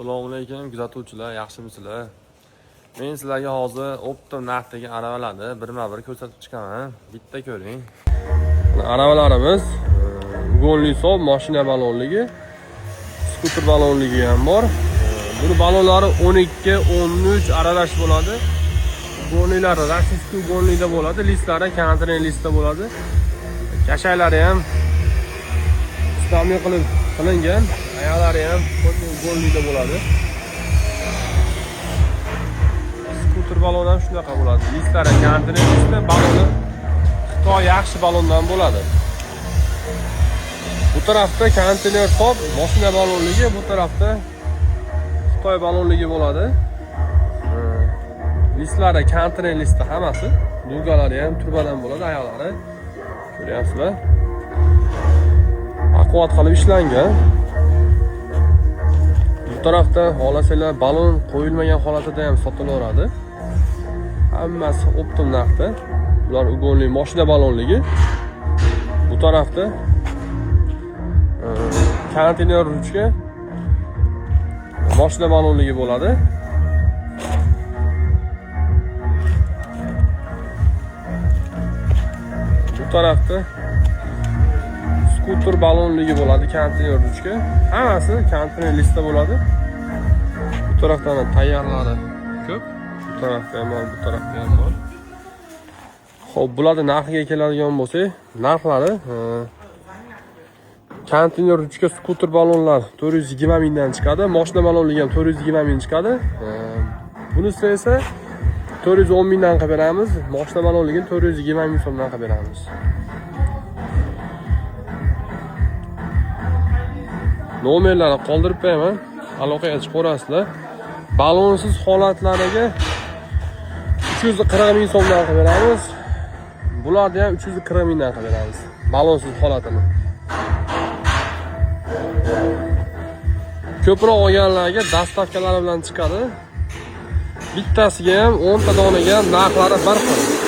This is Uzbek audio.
Assalomu alaykum kuzatuvchilar, yaxshimisizlar? Men sizlarga hozir optim narxdagi aravalarni birma-bir ko'rsatib chiqaman. Bitta ko'ring. Aravalarimiz ugonli hisob, mashina balonligi, skuter balonligi ham bor. Buni balonlari 12, 13 aralash bo'ladi. Ugonlilari rossiyskiy ugonlida bo'ladi, listlari kontrakt listda bo'ladi. Kashaylari ham istamli qilib qilingan, ayollari ham ugonlida bo'ladi. Skuter balon ham shunaqa bo'ladi. Listlari kontrakt listda, baloni Xitoy yaxshi balondan bo'ladi. Bu tarafda konteyner top, mashina balonligi, bu tarafda Xitoy balonligi bo'ladi. Listlari kontrakt listda hammasi. Dugalari ham turbadan bo'ladi, ayollari. Ko'ryapsizlar? Akkurat qilib ishlangan. Bu tarafda xohlasanglar balon qo'yilmagan holatida ham sotilaveradi. Hammasi optim narxda. Bular ugonli mashina balonligi. Bu tarafda konteyner ruchka mashina balonligi bo'ladi. Bu tarafda skuter balonligi bo'ladi, konteyner ruchka. Hammasi konteyner listda bo'ladi. Bu tarafdan tayyorlari ko'p. Bu tarafda ham bor, bu tarafda ham bor. Xo'p, bularning narxiga keladigan bo'lsak, narxlari konteyner ruchka skuter balonlar 420 mingdan chiqadi, mashina balonligi ham 420 ming chiqadi. Bunisi esa 410 mingdan qilib beramiz, mashina balonligini 420 ming so'mdan qilib beramiz. Nomerlarni qoldirib qo'yaman, aloqaga chiqaverasizlar. Balonsiz holatlariga 340 ming so'mdan qilib beramiz. Bularni ham 340 mingdan qilib beramiz. Balonsiz holatini. Ko'proq olganlarga dastavkalari bilan chiqadi. Bittasiga ham 10 ta donaga narxlari bir xil.